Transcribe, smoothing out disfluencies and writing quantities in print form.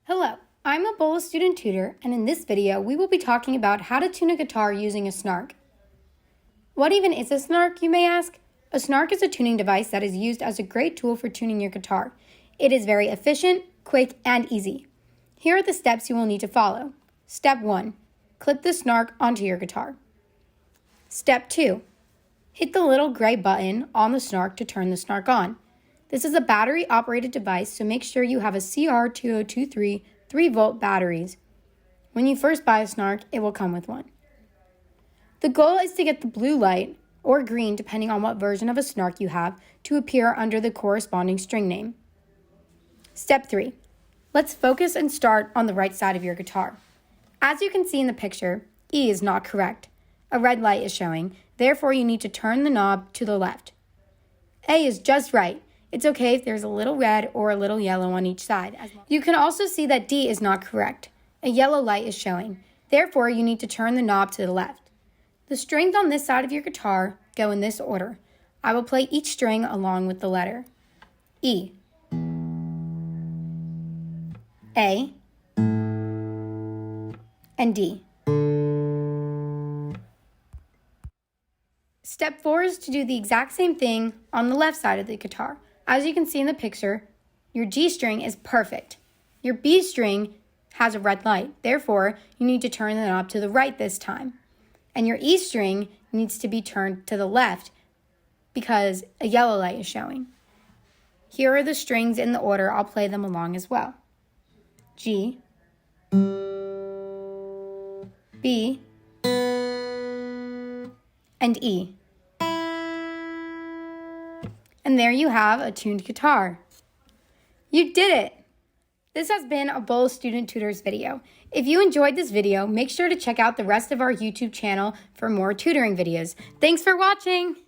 Hello, I'm a Bullis Student Tutor, and in this video, we will be talking about how to tune a guitar using a Snark. What even is a Snark, you may ask? A Snark is a tuning device that is used as a great tool for tuning your guitar. It is very efficient, quick, and easy. Here are the steps you will need to follow. Step 1. Clip the Snark onto your guitar. Step 2. Hit the little gray button on the Snark to turn the Snark on. This is a battery-operated device, so make sure you have a CR2023 3-volt batteries. When you first buy a Snark, it will come with one. The goal is to get the blue light, or green depending on what version of a Snark you have, to appear under the corresponding string name. Step 3. Let's focus and start on the right side of your guitar. As you can see in the picture, E is not correct. A red light is showing, therefore you need to turn the knob to the left. A is just right. It's okay if there's a little red or a little yellow on each side. You can also see that D is not correct. A yellow light is showing. Therefore, you need to turn the knob to the left. The strings on this side of your guitar go in this order. I will play each string along with the letter. E, A, and D. Step 4 is to do the exact same thing on the left side of the guitar. As you can see in the picture, your G string is perfect. Your B string has a red light. Therefore, you need to turn the knob to the right this time. And your E string needs to be turned to the left because a yellow light is showing. Here are the strings in the order. I'll play them along as well. G, B, and E. And there you have a tuned guitar. You did it! This has been a Bullis Student Tutors video. If you enjoyed this video, make sure to check out the rest of our YouTube channel for more tutoring videos. Thanks for watching!